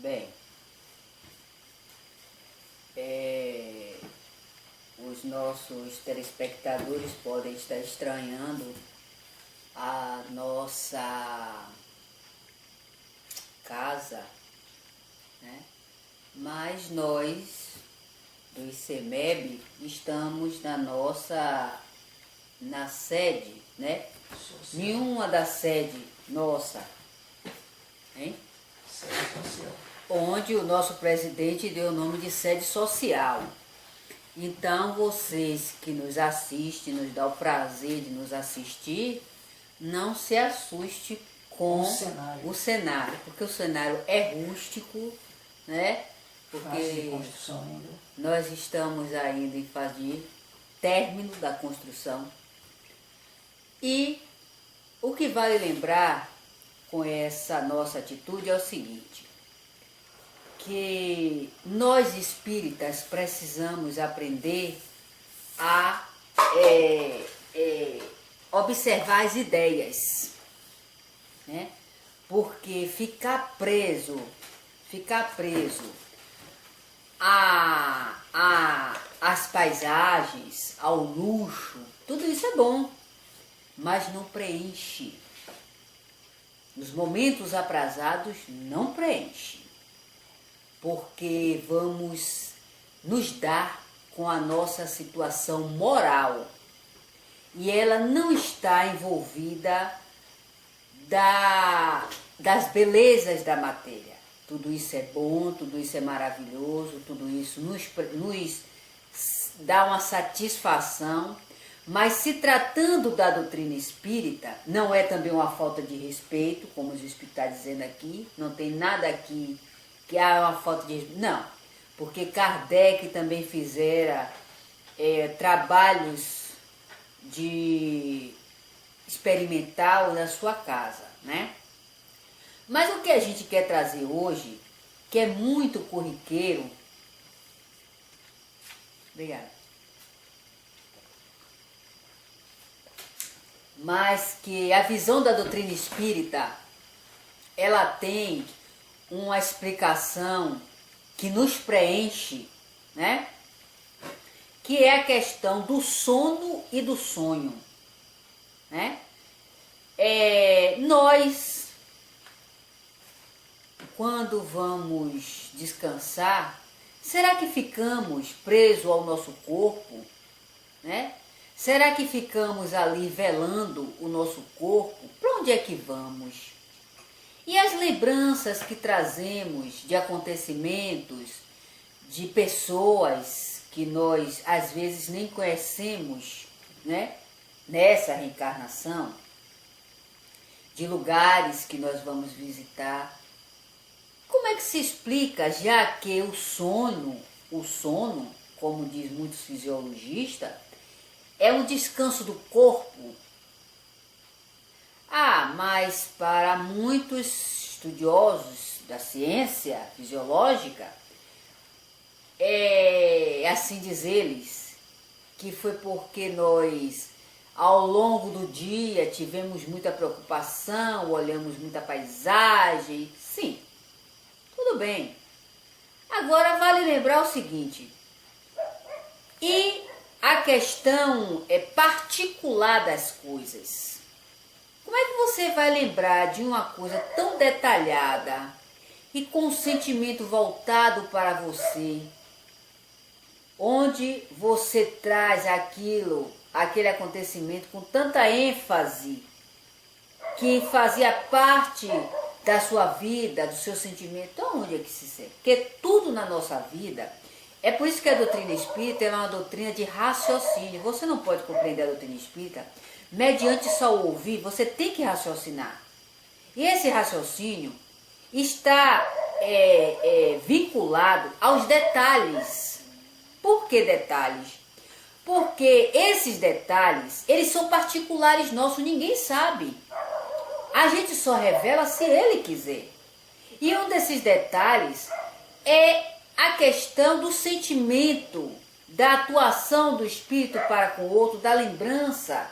Bem, os nossos telespectadores podem estar estranhando a nossa casa, né? Mas nós, do ICMEB, estamos na sede, né? Nenhuma da sede nossa, hein? Sede social. Onde o nosso presidente deu o nome de sede social. Então, vocês que nos assistem, nos dá o prazer de nos assistir, não se assuste com o cenário, porque o cenário é rústico, né? Porque nós estamos ainda em fase de término da construção. E o que vale lembrar com essa nossa atitude é o seguinte, que nós espíritas precisamos aprender a observar as ideias, né? Porque ficar preso às paisagens, ao luxo, tudo isso é bom, mas não preenche. Nos momentos aprazados não preenche, porque vamos nos dar com a nossa situação moral e ela não está envolvida das belezas da matéria. Tudo isso é bom, tudo isso é maravilhoso, tudo isso nos dá uma satisfação, mas se tratando da doutrina espírita, não é também uma falta de respeito, como os espíritos estão dizendo aqui, não tem nada aqui que há uma falta de respeito, não, porque Kardec também fizera trabalhos de experimental na sua casa, né? Mas o que a gente quer trazer hoje, que é muito corriqueiro, obrigada, mas que a visão da doutrina espírita, ela tem uma explicação que nos preenche, né? Que é a questão do sono e do sonho, né? Nós, quando vamos descansar, será que ficamos presos ao nosso corpo, né? Será que ficamos ali velando o nosso corpo? Para onde é que vamos? E as lembranças que trazemos de acontecimentos, de pessoas que nós às vezes nem conhecemos, né? Nessa reencarnação, de lugares que nós vamos visitar. Como é que se explica, já que o sono, como diz muitos fisiologistas, é um descanso do corpo? Mas para muitos estudiosos da ciência fisiológica, assim diz eles, que foi porque nós, ao longo do dia, tivemos muita preocupação, olhamos muita paisagem. Sim, tudo bem. Agora vale lembrar o seguinte, e a questão particular das coisas. Como é que você vai lembrar de uma coisa tão detalhada e com um sentimento voltado para você, onde você traz aquele acontecimento com tanta ênfase, que fazia parte da sua vida, do seu sentimento? Então, onde é que se sente? Porque tudo na nossa vida, é por isso que a doutrina espírita é uma doutrina de raciocínio. Você não pode compreender a doutrina espírita mediante só o ouvir, você tem que raciocinar. E esse raciocínio está vinculado aos detalhes. Por que detalhes? Porque esses detalhes, eles são particulares nossos, ninguém sabe. A gente só revela se ele quiser. E um desses detalhes é a questão do sentimento, da atuação do espírito para com o outro, da lembrança,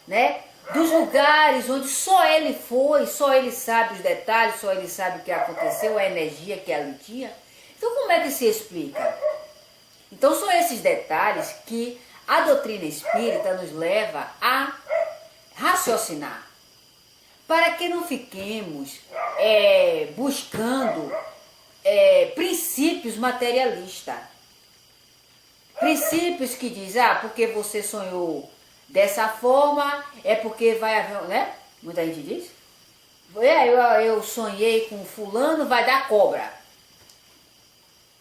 né? dos lugares onde só ele foi, só ele sabe os detalhes, só ele sabe o que aconteceu, a energia que ali tinha. Então como é que se explica? Então são esses detalhes que a doutrina espírita nos leva a raciocinar, para que não fiquemos buscando princípios materialistas. Princípios que diz, porque você sonhou dessa forma, é porque vai haver, né? Muita gente diz. Eu sonhei com fulano, vai dar cobra.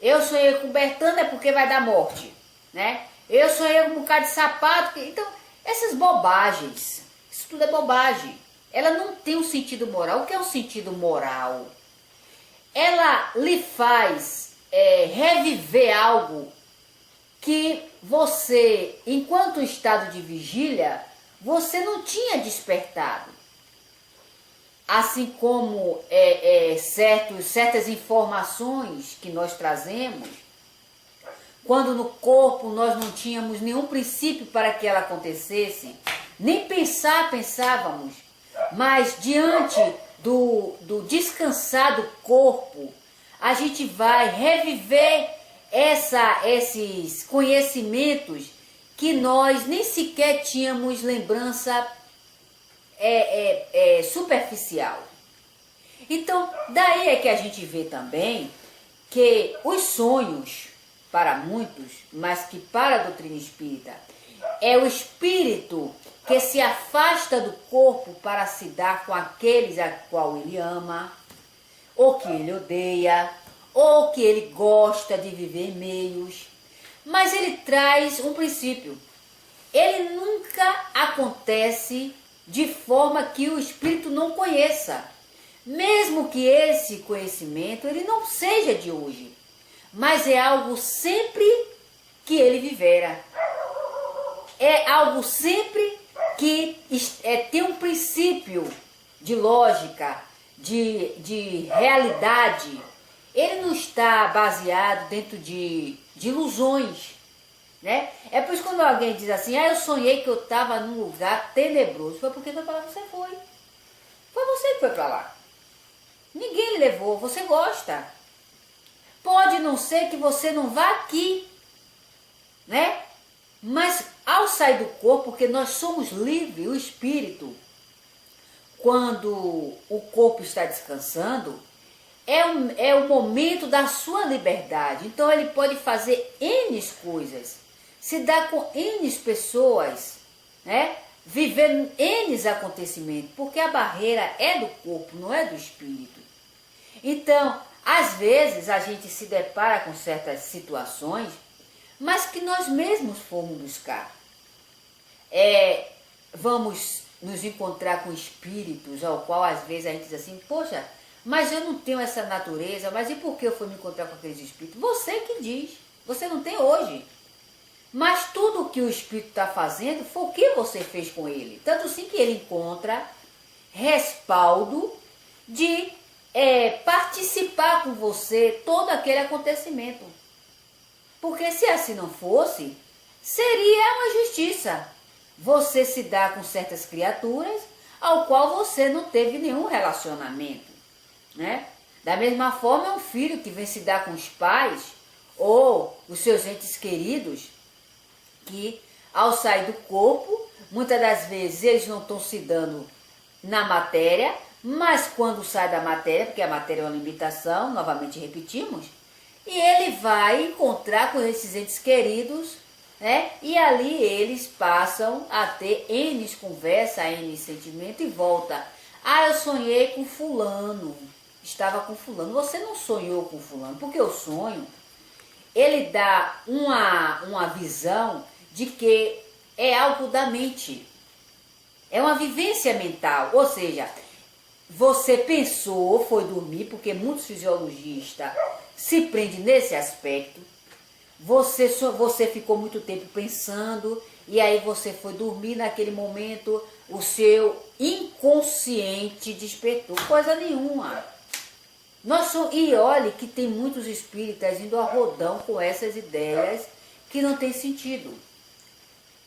Eu sonhei com Bertano, é porque vai dar morte, né? Eu sonhei com um bocado de sapato. Então, essas bobagens, isso tudo é bobagem. Ela não tem um sentido moral. O que é um sentido moral? Ela lhe faz reviver algo que você, enquanto estado de vigília, você não tinha despertado. Assim como certas informações que nós trazemos, quando no corpo nós não tínhamos nenhum princípio para que ela acontecesse, nem pensávamos, mas diante do descansado corpo, a gente vai reviver esses conhecimentos que nós nem sequer tínhamos lembrança superficial. Então, daí é que a gente vê também que os sonhos, para muitos, mas que para a doutrina espírita, é o espírito que se afasta do corpo para se dar com aqueles a qual ele ama, ou que ele odeia, ou que ele gosta de viver em meios. Mas ele traz um princípio. Ele nunca acontece de forma que o espírito não conheça. Mesmo que esse conhecimento ele não seja de hoje, mas é algo sempre que ele vivera. É algo sempre que tem um princípio de lógica, de realidade. Ele não está baseado dentro de ilusões, né? É por isso que quando alguém diz assim, eu sonhei que eu estava num lugar tenebroso, foi porque foi para lá que você foi. Foi você que foi para lá. Ninguém lhe levou, você gosta. Pode não ser que você não vá aqui, né? Mas ao sair do corpo, porque nós somos livres, o espírito, quando o corpo está descansando, é o momento da sua liberdade. Então ele pode fazer N coisas, se dar com N pessoas, né? Viver N acontecimentos, porque a barreira é do corpo, não é do espírito. Então, às vezes a gente se depara com certas situações, mas que nós mesmos fomos buscar. Vamos nos encontrar com espíritos, ao qual às vezes a gente diz assim, poxa, mas eu não tenho essa natureza, mas e por que eu fui me encontrar com aqueles espíritos? Você que diz, você não tem hoje. Mas tudo o que o espírito está fazendo foi o que você fez com ele. Tanto assim que ele encontra respaldo de participar com você todo aquele acontecimento. Porque se assim não fosse, seria uma justiça. Você se dá com certas criaturas ao qual você não teve nenhum relacionamento, né? Da mesma forma, um filho que vem se dar com os pais ou os seus entes queridos, que ao sair do corpo, muitas das vezes eles não estão se dando na matéria, mas quando sai da matéria, porque a matéria é uma limitação, novamente repetimos, e ele vai encontrar com esses entes queridos, né? E ali eles passam a ter N conversa, N sentimento e volta. Eu sonhei com fulano, estava com fulano. Você não sonhou com fulano, porque o sonho, ele dá uma visão de que é algo da mente. É uma vivência mental, ou seja, você pensou, foi dormir, porque muitos fisiologistas se prendem nesse aspecto. Você ficou muito tempo pensando e aí você foi dormir, naquele momento o seu inconsciente despertou. Coisa nenhuma. E olhe que tem muitos espíritas indo a rodão com essas ideias que não tem sentido.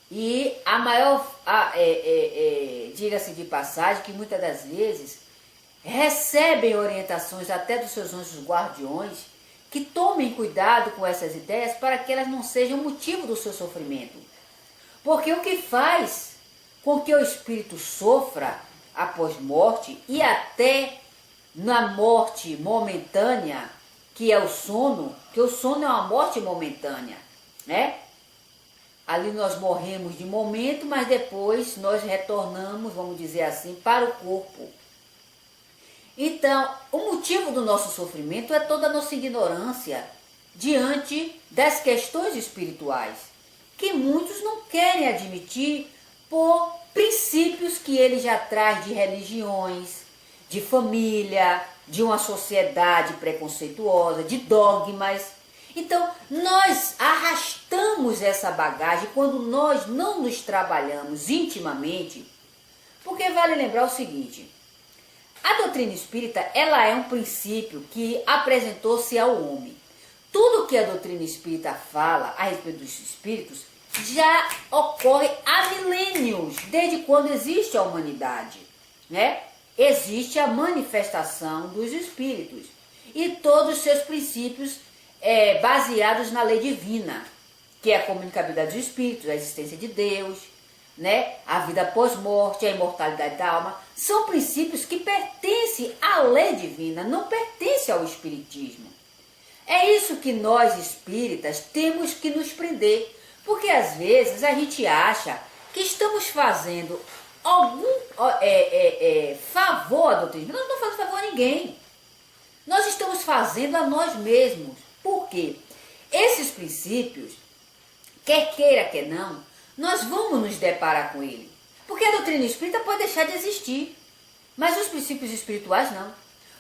E diga-se de passagem que muitas das vezes recebem orientações até dos seus anjos guardiões que tomem cuidado com essas ideias para que elas não sejam motivo do seu sofrimento. Porque o que faz com que o espírito sofra após morte e até na morte momentânea, que é o sono, que o sono é uma morte momentânea, né? Ali nós morremos de momento, mas depois nós retornamos, vamos dizer assim, para o corpo. Então, o motivo do nosso sofrimento é toda a nossa ignorância diante das questões espirituais, que muitos não querem admitir por princípios que ele já traz de religiões, de família, de uma sociedade preconceituosa, de dogmas. Então, nós arrastamos essa bagagem quando nós não nos trabalhamos intimamente, porque vale lembrar o seguinte: a doutrina espírita, ela é um princípio que apresentou-se ao homem. Tudo que a doutrina espírita fala a respeito dos espíritos já ocorre há milênios, desde quando existe a humanidade, né? Existe a manifestação dos espíritos e todos os seus princípios baseados na lei divina, que é a comunicabilidade dos espíritos, a existência de Deus, né? A vida pós-morte, a imortalidade da alma, são princípios que pertencem à lei divina, não pertencem ao espiritismo. É isso que nós espíritas temos que nos prender, porque às vezes a gente acha que estamos fazendo algum favor à doutrina. Nós não estamos fazendo favor a ninguém. Nós estamos fazendo a nós mesmos. Por quê? Esses princípios, quer queira, quer não, nós vamos nos deparar com ele. Porque a doutrina espírita pode deixar de existir, mas os princípios espirituais não.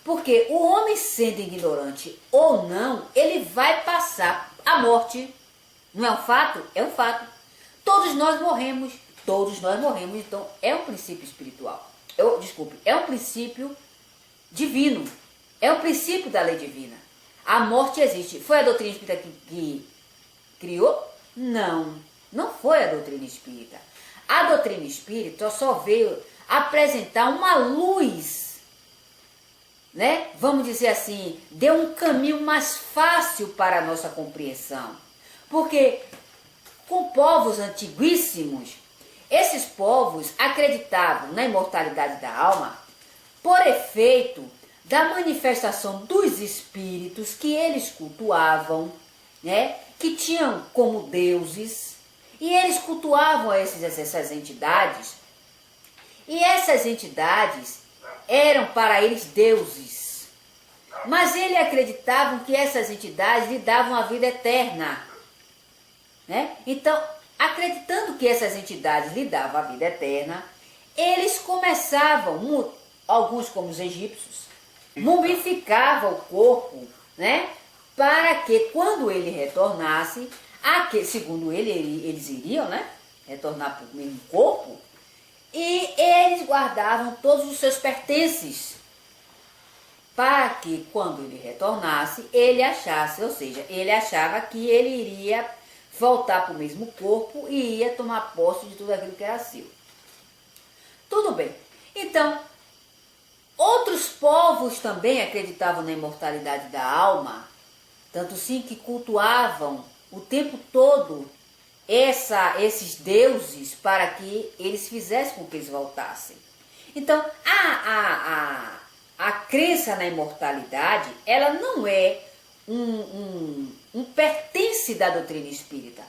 Porque o homem, sendo ignorante ou não, ele vai passar a morte. Não é um fato? É um fato. Todos nós morremos, então é um princípio espiritual. É um princípio divino, é um princípio da lei divina. A morte existe. Foi a doutrina espírita que criou? Não, não foi a doutrina espírita. A doutrina espírita só veio apresentar uma luz, né? Vamos dizer assim, deu um caminho mais fácil para a nossa compreensão. Porque com povos antiguíssimos, esses povos acreditavam na imortalidade da alma por efeito da manifestação dos espíritos que eles cultuavam, né? Que tinham como deuses, e eles cultuavam essas entidades, e essas entidades eram para eles deuses, mas eles acreditavam que essas entidades lhe davam a vida eterna, né? Então, acreditando que essas entidades lhe davam a vida eterna, eles começavam, alguns como os egípcios, mumificavam o corpo, né? Para que quando ele retornasse, segundo eles iriam, né? Retornar para o mesmo corpo, e eles guardavam todos os seus pertences, para que quando ele retornasse, ele achasse, ou seja, ele achava que ele iria voltar para o mesmo corpo e ia tomar posse de tudo aquilo que era seu. Tudo bem. Então, outros povos também acreditavam na imortalidade da alma, tanto sim que cultuavam o tempo todo esses deuses para que eles fizessem com que eles voltassem. Então, a crença na imortalidade, ela não é um pertence da doutrina espírita.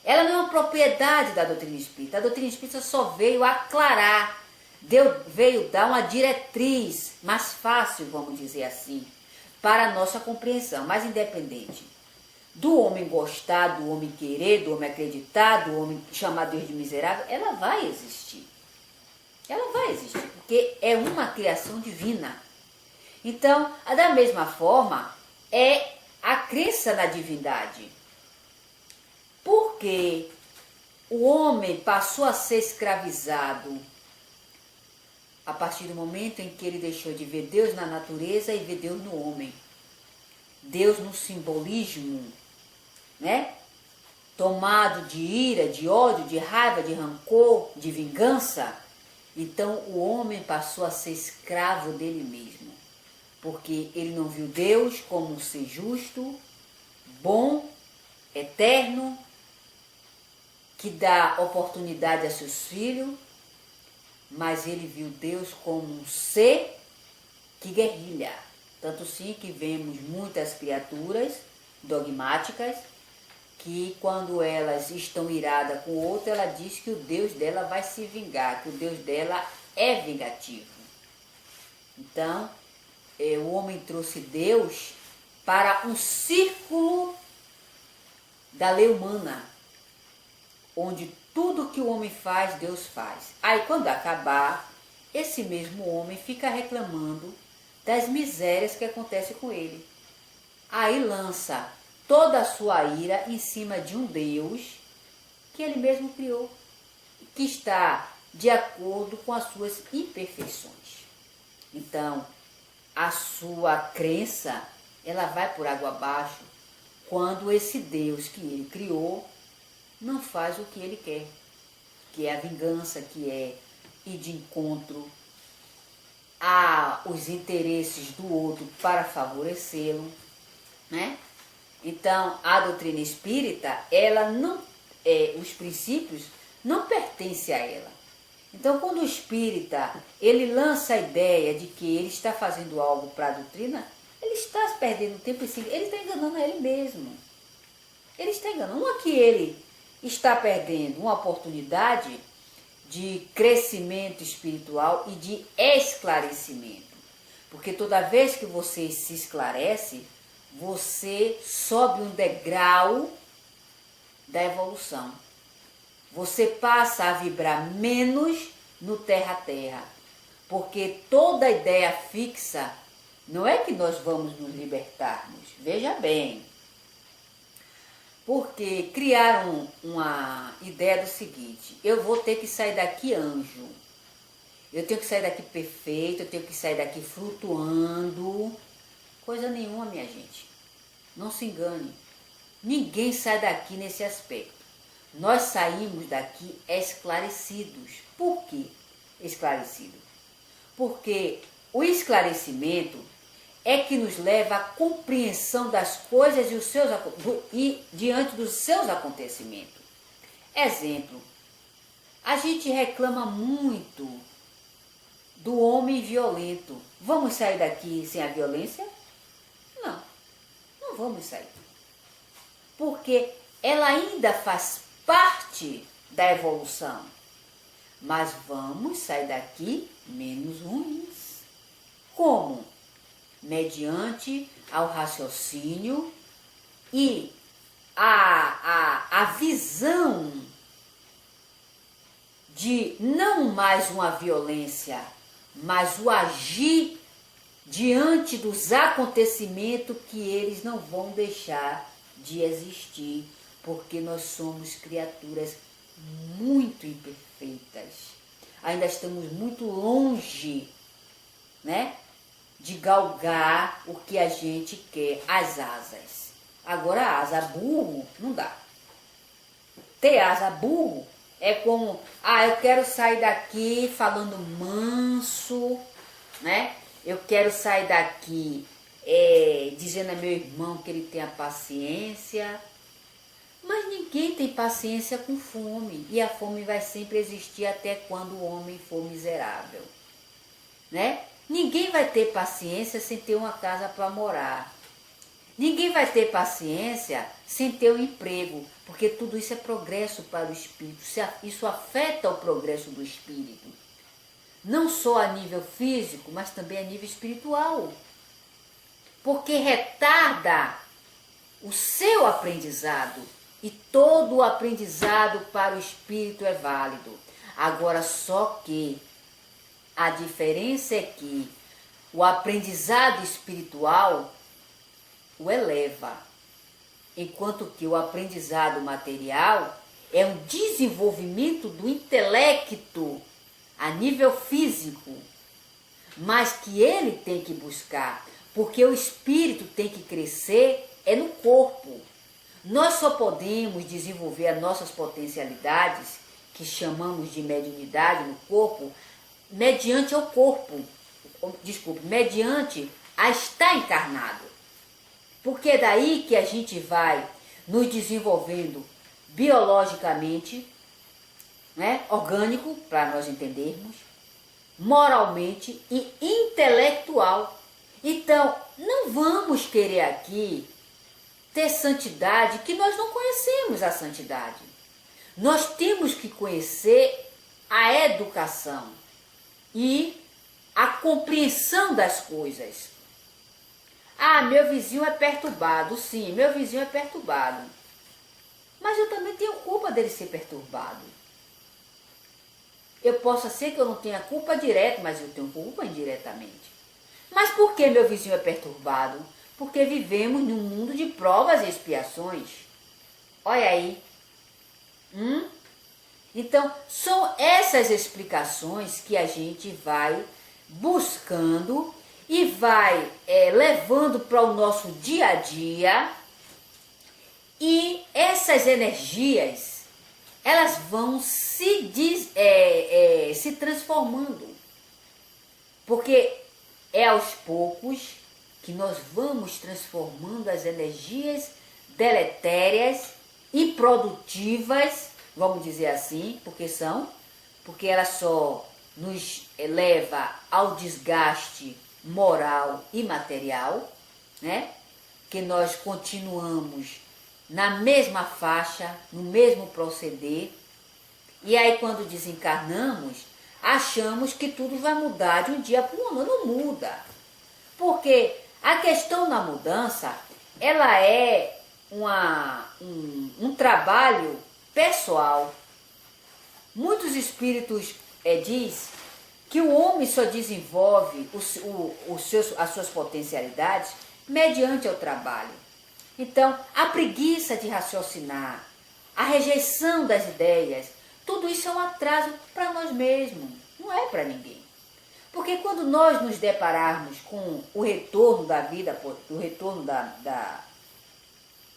Ela não é uma propriedade da doutrina espírita. A doutrina espírita só veio aclarar, veio dar uma diretriz mais fácil, vamos dizer assim, para a nossa compreensão, mais independente do homem gostar, do homem querer, do homem acreditar, do homem chamar Deus de miserável, ela vai existir. Ela vai existir, porque é uma criação divina. Então, da mesma forma, é a crença na divindade. Porque o homem passou a ser escravizado a partir do momento em que ele deixou de ver Deus na natureza e ver Deus no homem. Deus no simbolismo, né? tomado de ira, de ódio, de raiva, de rancor, de vingança, então o homem passou a ser escravo dele mesmo, porque ele não viu Deus como um ser justo, bom, eterno, que dá oportunidade a seus filhos, mas ele viu Deus como um ser que guerrilha. Tanto sim que vemos muitas criaturas dogmáticas que quando elas estão iradas com o outro, ela diz que o Deus dela vai se vingar, que o Deus dela é vingativo. Então, o homem trouxe Deus para um círculo da lei humana, onde tudo que o homem faz, Deus faz. Aí quando acabar, esse mesmo homem fica reclamando das misérias que acontecem com ele. Aí lança toda a sua ira em cima de um Deus que ele mesmo criou, que está de acordo com as suas imperfeições. Então, a sua crença, ela vai por água abaixo quando esse Deus que ele criou não faz o que ele quer, que é a vingança, que é ir de encontro aos interesses do outro para favorecê-lo, né? Então, a doutrina espírita, ela não, os princípios não pertencem a ela. Então, quando o espírita, ele lança a ideia de que ele está fazendo algo para a doutrina, ele está perdendo tempo em si, ele está enganando a ele mesmo. Ele está enganando. Não é que ele está perdendo uma oportunidade de crescimento espiritual e de esclarecimento. Porque toda vez que você se esclarece, você sobe um degrau da evolução. Você passa a vibrar menos no terra-terra. Porque toda ideia fixa não é que nós vamos nos libertarmos. Veja bem. Porque criaram uma ideia do seguinte: eu vou ter que sair daqui anjo. Eu tenho que sair daqui perfeito, eu tenho que sair daqui flutuando. Coisa nenhuma, minha gente. Não se engane. Ninguém sai daqui nesse aspecto. Nós saímos daqui esclarecidos. Por quê esclarecido? Porque o esclarecimento é que nos leva à compreensão das coisas e diante dos seus acontecimentos. Exemplo, a gente reclama muito do homem violento. Vamos sair daqui sem a violência? Não vamos sair. Porque ela ainda faz parte da evolução. Mas vamos sair daqui menos ruins. Como? Mediante ao raciocínio e a visão de não mais uma violência, mas o agir diante dos acontecimentos que eles não vão deixar de existir, porque nós somos criaturas muito imperfeitas. Ainda estamos muito longe, né, de galgar o que a gente quer, as asas. Agora, a asa burro não dá. Ter asa burro é como, eu quero sair daqui falando manso, né? Eu quero sair daqui dizendo a meu irmão que ele tenha paciência. Mas ninguém tem paciência com fome. E a fome vai sempre existir até quando o homem for miserável, né? Ninguém vai ter paciência sem ter uma casa para morar. Ninguém vai ter paciência sem ter um emprego, porque tudo isso é progresso para o espírito. Isso afeta o progresso do espírito. Não só a nível físico, mas também a nível espiritual. Porque retarda o seu aprendizado. E todo o aprendizado para o espírito é válido. Agora, só que a diferença é que o aprendizado espiritual o eleva, enquanto que o aprendizado material é um desenvolvimento do intelecto a nível físico, mas que ele tem que buscar, porque o espírito tem que crescer no corpo. Nós só podemos desenvolver as nossas potencialidades, que chamamos de mediunidade no corpo, mediante o corpo, mediante a estar encarnado. Porque é daí que a gente vai nos desenvolvendo biologicamente, né, orgânico, para nós entendermos, moralmente e intelectual. Então, não vamos querer aqui ter santidade, que nós não conhecemos a santidade. Nós temos que conhecer a educação e a compreensão das coisas. Ah, meu vizinho é perturbado. Sim, meu vizinho é perturbado. Mas eu também tenho culpa dele ser perturbado. Eu posso ser que eu não tenha culpa direta, mas eu tenho culpa indiretamente. Mas por que meu vizinho é perturbado? Porque vivemos num mundo de provas e expiações. Olha aí. Então, são essas explicações que a gente vai buscando e vai levando para o nosso dia a dia. E essas energias, elas vão se transformando. Porque é aos poucos que nós vamos transformando as energias deletérias e produtivas, vamos dizer assim, porque ela só nos leva ao desgaste moral e material, né? Que nós continuamos na mesma faixa, no mesmo proceder, e aí quando desencarnamos, achamos que tudo vai mudar de um dia para o outro. Não muda, porque a questão da mudança, ela é um trabalho pessoal. Muitos espíritos diz que o homem só desenvolve as suas potencialidades mediante o trabalho. Então, a preguiça de raciocinar, a rejeição das ideias, tudo isso é um atraso para nós mesmos, não é para ninguém. Porque quando nós nos depararmos com o retorno da vida,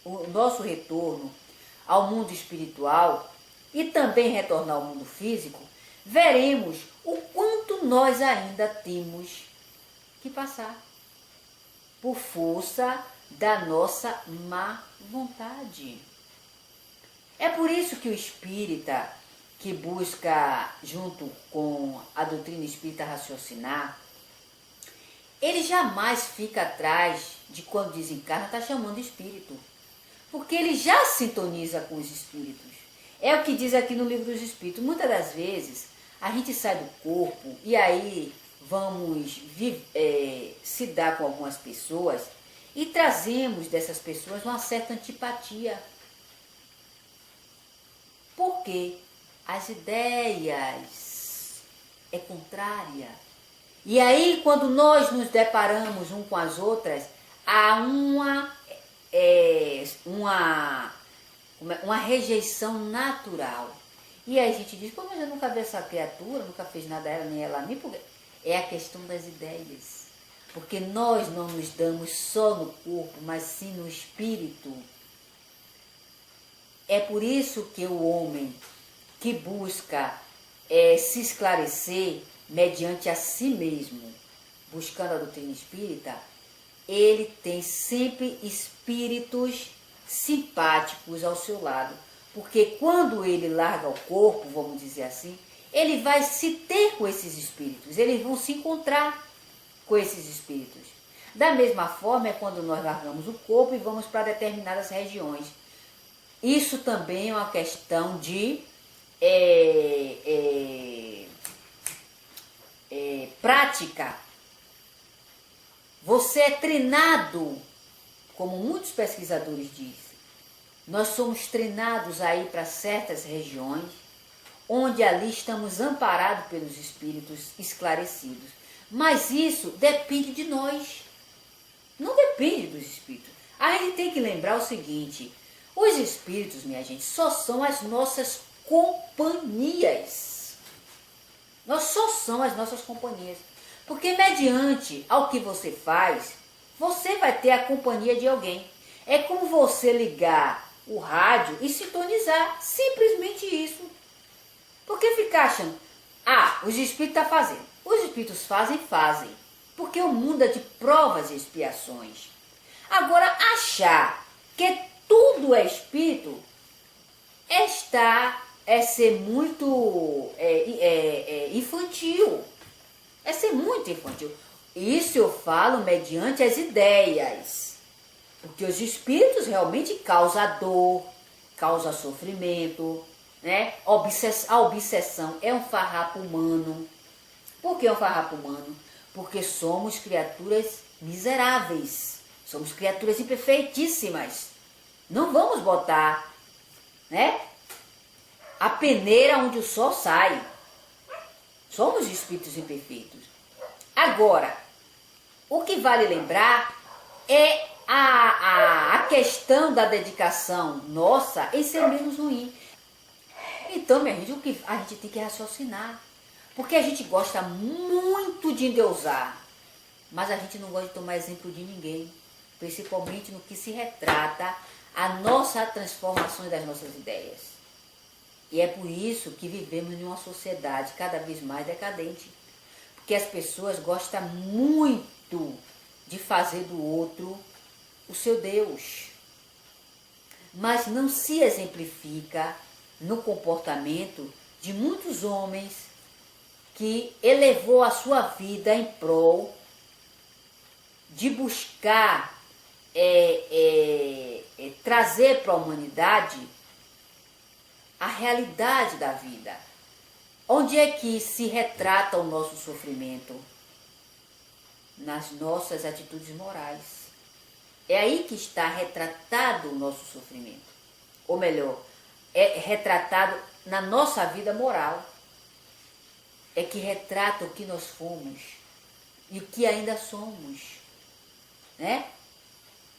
o nosso retorno ao mundo espiritual e também retornar ao mundo físico, veremos o quanto nós ainda temos que passar por força da nossa má vontade. É por isso que o espírita que busca, junto com a doutrina espírita, raciocinar, ele jamais fica atrás de quando desencarna, está chamando espírito. Porque ele já sintoniza com os espíritos. É o que diz aqui no Livro dos Espíritos. Muitas das vezes a gente sai do corpo e aí vamos se dar com algumas pessoas e trazemos dessas pessoas uma certa antipatia. Por quê? As ideias é contrária. E aí, quando nós nos deparamos um com as outras, há uma rejeição natural. E aí a gente diz, pô, mas eu nunca vi essa criatura, nunca fiz nada a ela, nem ela a mim, porque é a questão das ideias. Porque nós não nos damos só no corpo, mas sim no espírito. É por isso que o homem que busca se esclarecer mediante a si mesmo, buscando a doutrina espírita, ele tem sempre espíritos simpáticos ao seu lado. Porque quando ele larga o corpo, vamos dizer assim, ele vai se ter com esses espíritos, eles vão se encontrar com esses espíritos. Da mesma forma é quando nós largamos o corpo e vamos para determinadas regiões. Isso também é uma questão de prática. Você é treinado, como muitos pesquisadores dizem, nós somos treinados a ir para certas regiões, onde ali estamos amparados pelos espíritos esclarecidos. Mas isso depende de nós, não depende dos espíritos. A gente tem que lembrar o seguinte, os espíritos, minha gente, só são as nossas companhias. Nós só somos as nossas companhias. Porque mediante ao que você faz, você vai ter a companhia de alguém. É como você ligar o rádio e sintonizar. Simplesmente isso. Por que ficar achando, os espíritos estão fazendo? Os espíritos fazem. Porque o mundo é de provas e expiações. Agora, achar que tudo é espírito é ser muito infantil. É ser muito infantil. Isso eu falo mediante as ideias. Porque os espíritos realmente causam dor, causam sofrimento, né? A obsessão é um farrapo humano. Por que é um farrapo humano? Porque somos criaturas miseráveis. Somos criaturas imperfeitíssimas. Não vamos botar, né, a peneira onde o sol sai. Somos espíritos imperfeitos. Agora, o que vale lembrar é a questão da dedicação nossa em ser menos ruim. Então, minha gente, o que a gente tem que raciocinar. Porque a gente gosta muito de endeusar, mas a gente não gosta de tomar exemplo de ninguém. Principalmente no que se retrata a nossa transformação das nossas ideias. E é por isso que vivemos em uma sociedade cada vez mais decadente. Porque as pessoas gostam muito de fazer do outro o seu Deus. Mas não se exemplifica no comportamento de muitos homens que elevou a sua vida em prol de buscar trazer para a humanidade a realidade da vida. Onde é que se retrata o nosso sofrimento? Nas nossas atitudes morais. É aí que está retratado o nosso sofrimento. Ou melhor, é retratado na nossa vida moral. É que retrata o que nós fomos e o que ainda somos, né?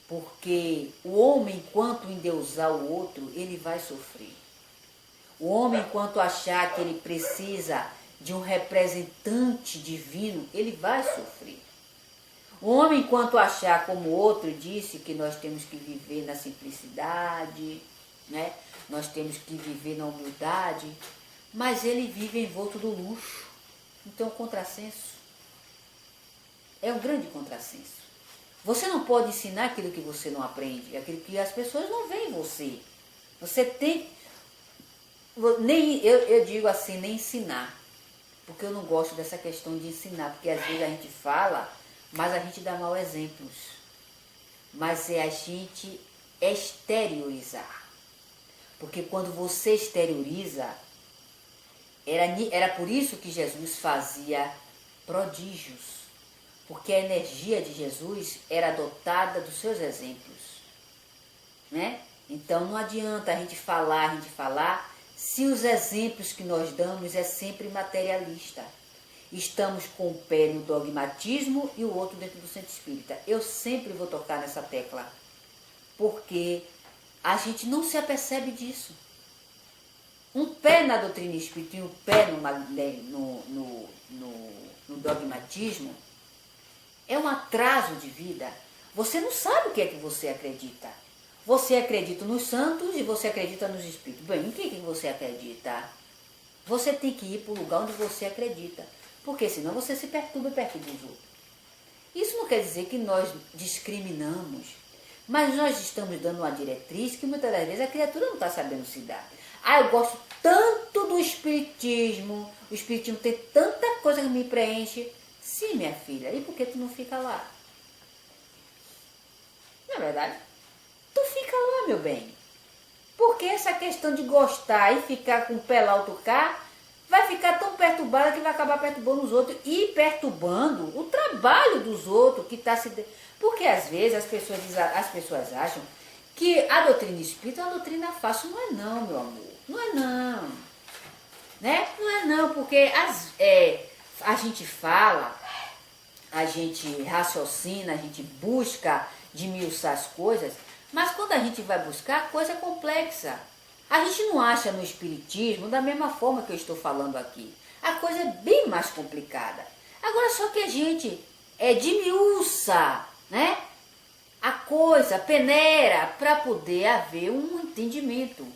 Porque o homem, enquanto endeusar o outro, ele vai sofrer. O homem, enquanto achar que ele precisa de um representante divino, ele vai sofrer. O homem, enquanto achar, como o outro disse, que nós temos que viver na simplicidade, né? Nós temos que viver na humildade, mas ele vive envolto do luxo. Então, contrassenso. É um grande contrassenso. Você não pode ensinar aquilo que você não aprende, aquilo que as pessoas não veem em você. Você tem... Eu digo assim, nem ensinar. Porque eu não gosto dessa questão de ensinar, porque às vezes a gente fala, mas a gente dá maus exemplos. Mas é a gente exteriorizar. Porque quando você exterioriza, era por isso que Jesus fazia prodígios. Porque a energia de Jesus era dotada dos seus exemplos, né? Então não adianta a gente falar, se os exemplos que nós damos é sempre materialista. Estamos com o pé no dogmatismo e o outro dentro do centro espírita. Eu sempre vou tocar nessa tecla, porque a gente não se apercebe disso. Um pé na doutrina espírita e um pé no dogmatismo é um atraso de vida. Você não sabe o que é que você acredita. Você acredita nos santos e você acredita nos espíritos. Bem, em que você acredita? Você tem que ir para o lugar onde você acredita. Porque senão você se perturba perto dos outros. Isso não quer dizer que nós discriminamos. Mas nós estamos dando uma diretriz que muitas das vezes a criatura não está sabendo se dar. Eu gosto tanto do espiritismo. O espiritismo tem tanta coisa que me preenche. Sim, minha filha, e por que tu não fica lá? Não é verdade? Tu fica lá, meu bem. Porque essa questão de gostar e ficar com o pé lá alto cá, vai ficar tão perturbada que vai acabar perturbando os outros e perturbando o trabalho dos outros que está se... Porque às vezes as pessoas acham que a doutrina espírita é uma doutrina fácil. Não é não, meu amor. Não é não. Né? Não é não, porque a gente fala, a gente raciocina, a gente busca desmiuçar as coisas, mas quando a gente vai buscar, a coisa é complexa. A gente não acha no espiritismo da mesma forma que eu estou falando aqui. A coisa é bem mais complicada. Agora só que a gente desmiuça, né? a coisa peneira para poder haver um entendimento.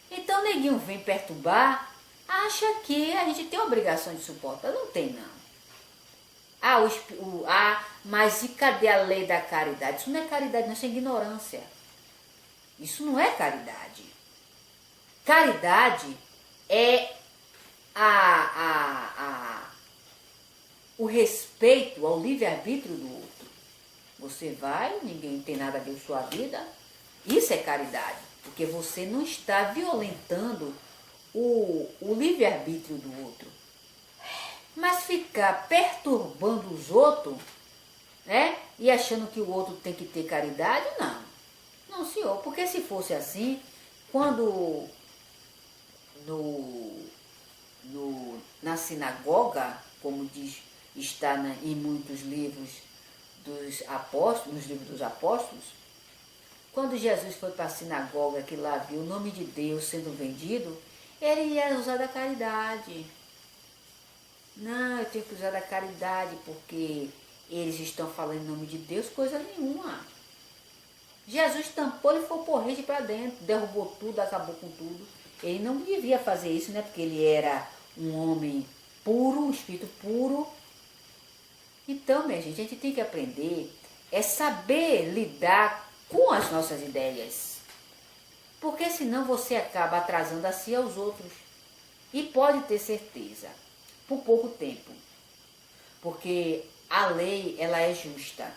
Então o neguinho vem perturbar, acha que a gente tem a obrigação de suportar. Não tem, não. Mas e cadê a lei da caridade? Isso não é caridade, não, isso é ignorância. Isso não é caridade. Caridade é o respeito ao livre-arbítrio do outro. Você vai, ninguém tem nada a ver com sua vida. Isso é caridade, porque você não está violentando o livre-arbítrio do outro. Mas ficar perturbando os outros, né? E achando que o outro tem que ter caridade, não. Não, senhor, porque se fosse assim, quando na sinagoga, como está em muitos livros dos apóstolos, nos livros dos apóstolos, quando Jesus foi para a sinagoga, que lá viu o nome de Deus sendo vendido, ele ia usar da caridade. Não, eu tenho que usar da caridade porque eles estão falando em nome de Deus, coisa nenhuma. Jesus tampou e foi por rede para dentro, derrubou tudo, acabou com tudo. Ele não devia fazer isso, né? Porque ele era um homem puro, um espírito puro. Então, minha gente, a gente tem que aprender é saber lidar com as nossas ideias. Porque senão você acaba atrasando a si e aos outros. E pode ter certeza, por pouco tempo. Porque a lei, ela é justa.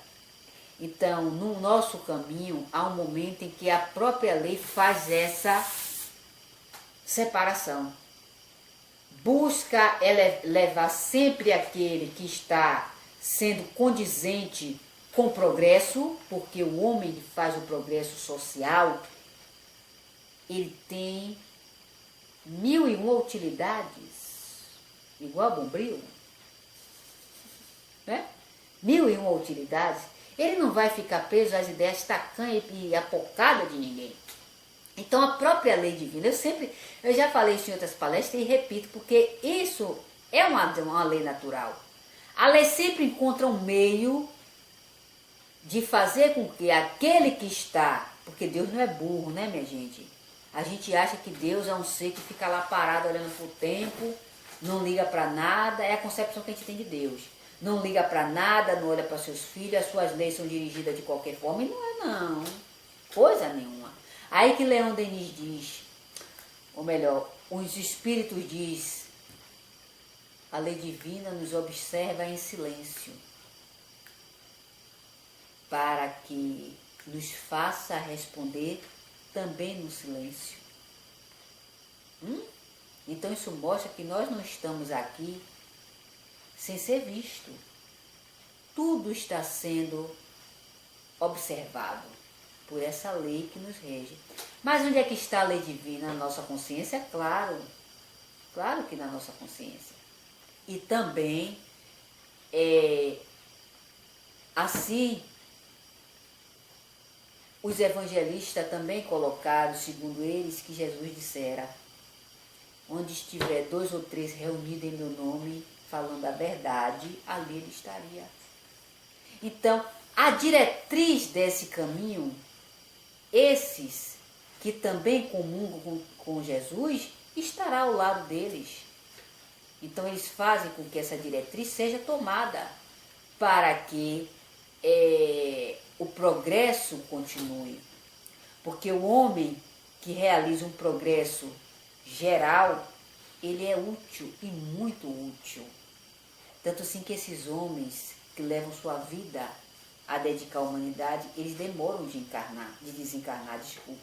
Então, no nosso caminho, há um momento em que a própria lei faz essa separação. Busca levar sempre aquele que está sendo condizente com o progresso, porque o homem que faz o progresso social, ele tem 1001 utilidades, igual a Bombril, né? 1001 utilidades. Ele não vai ficar preso às ideias tacanhas e apocadas de ninguém. Então a própria lei divina, eu já falei isso em outras palestras e repito, porque isso é uma lei natural. A lei sempre encontra um meio de fazer com que aquele que está, porque Deus não é burro, né, minha gente? A gente acha que Deus é um ser que fica lá parado olhando para o tempo, não liga para nada, é a concepção que a gente tem de Deus. Não liga para nada, não olha para seus filhos, as suas leis são dirigidas de qualquer forma, e não é não, coisa nenhuma. Aí que Leon Denis diz, ou melhor, os espíritos diz, a lei divina nos observa em silêncio, para que nos faça responder também no silêncio. Então isso mostra que nós não estamos aqui sem ser visto. Tudo está sendo observado por essa lei que nos rege. Mas onde é que está a lei divina? Na nossa consciência? Claro. Claro que na nossa consciência. E também, assim, os evangelistas também colocaram, segundo eles, que Jesus dissera: onde estiver 2 ou 3 reunidos em meu nome, falando a verdade, ali ele estaria. Então, a diretriz desse caminho, esses que também comungam com Jesus, estará ao lado deles. Então, eles fazem com que essa diretriz seja tomada para que o progresso continue. Porque o homem que realiza um progresso geral, ele é útil e muito útil. Tanto assim que esses homens que levam sua vida a dedicar à humanidade, eles demoram de desencarnar, desculpe.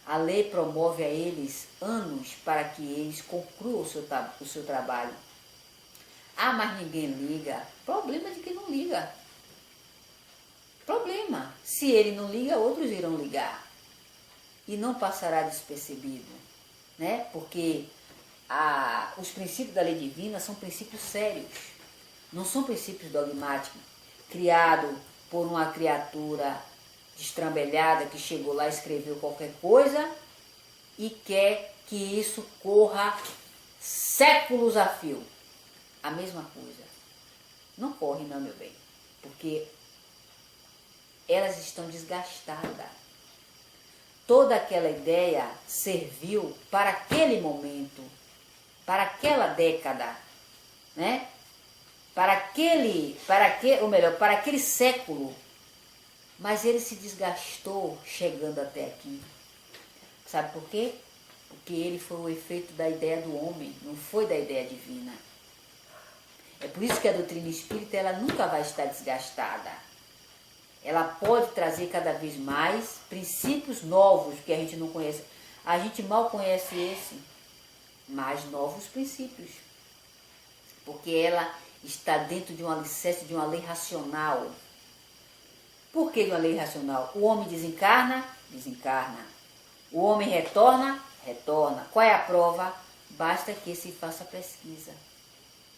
A lei promove a eles anos para que eles concluam o seu trabalho. Ah, mas ninguém liga. Problema de que não liga. Problema. Se ele não liga, outros irão ligar. E não passará despercebido, né? Porque os princípios da lei divina são princípios sérios. Não são princípios dogmáticos, criados por uma criatura destrambelhada que chegou lá, escreveu qualquer coisa e quer que isso corra séculos a fio. A mesma coisa. Não corre não, meu bem. Porque elas estão desgastadas. Toda aquela ideia serviu para aquele momento, para aquela década, né? Para aquele século. Mas ele se desgastou chegando até aqui. Sabe por quê? Porque ele foi o efeito da ideia do homem, não foi da ideia divina. É por isso que a doutrina espírita ela nunca vai estar desgastada. Ela pode trazer cada vez mais princípios novos que a gente não conhece. A gente mal conhece esse, mas novos princípios. Porque ela está dentro de um alicerce, de uma lei racional. Por que de uma lei racional? O homem desencarna? Desencarna. O homem retorna? Retorna. Qual é a prova? Basta que se faça pesquisa.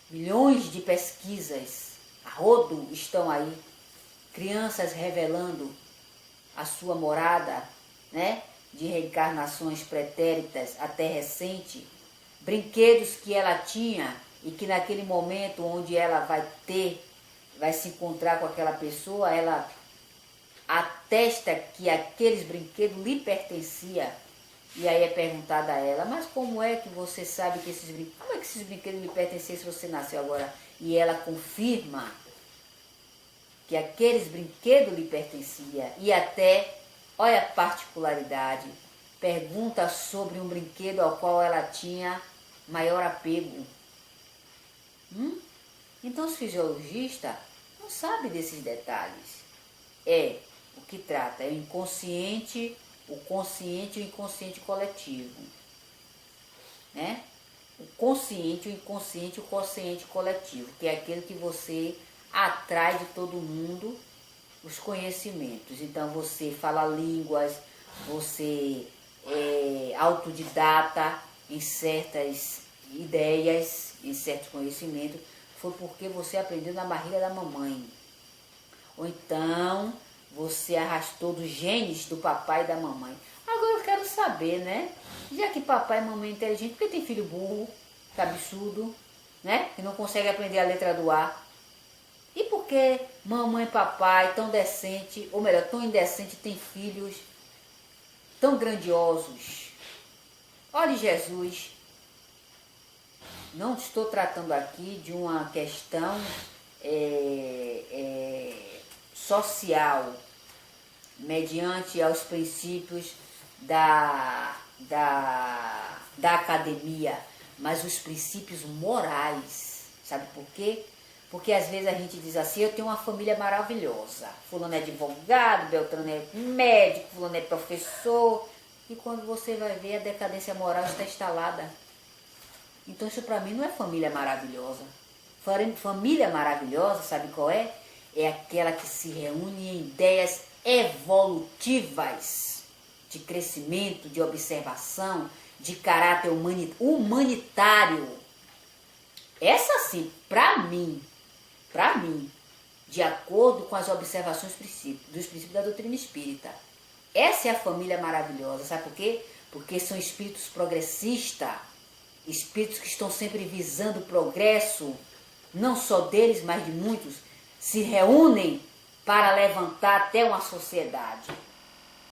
Milhões de pesquisas a rodo estão aí. Crianças revelando a sua morada, né? De reencarnações pretéritas até recente. Brinquedos que ela tinha e que naquele momento onde ela vai se encontrar com aquela pessoa, ela atesta que aqueles brinquedos lhe pertenciam. E aí é perguntada a ela, mas como é que você sabe que esses brinquedos lhe pertenciam se você nasceu agora? E ela confirma que aqueles brinquedos lhe pertenciam. E até, olha a particularidade, pergunta sobre um brinquedo ao qual ela tinha maior apego. Então os fisiologistas não sabem desses detalhes. É o que trata, é o inconsciente, o consciente e o inconsciente coletivo. Né? O consciente, o inconsciente e o consciente coletivo, que é aquele que você atrai de todo mundo os conhecimentos. Então você fala línguas, você é autodidata em certas ideias, em certos conhecimentos, foi porque você aprendeu na barriga da mamãe. Ou então você arrastou dos genes do papai e da mamãe. Agora eu quero saber, né? Já que papai e mamãe é inteligente, por que tem filho burro, cabeçudo, né? Que não consegue aprender a letra do A? E por que mamãe e papai tão decente, ou melhor, tão indecente, tem filhos tão grandiosos? Olhe Jesus, não estou tratando aqui de uma questão social, mediante aos princípios da academia, mas os princípios morais. Sabe por quê? Porque às vezes a gente diz assim, eu tenho uma família maravilhosa. Fulano é advogado, Beltrano é médico, fulano é professor. E quando você vai ver, a decadência moral está instalada. Então isso para mim não é família maravilhosa. Família maravilhosa, sabe qual é? É aquela que se reúne em ideias evolutivas, de crescimento, de observação, de caráter humanitário. Essa sim, para mim, de acordo com as observações dos princípios da doutrina espírita, essa é a família maravilhosa. Sabe por quê? Porque são espíritos progressistas, espíritos que estão sempre visando o progresso, não só deles, mas de muitos, se reúnem para levantar até uma sociedade.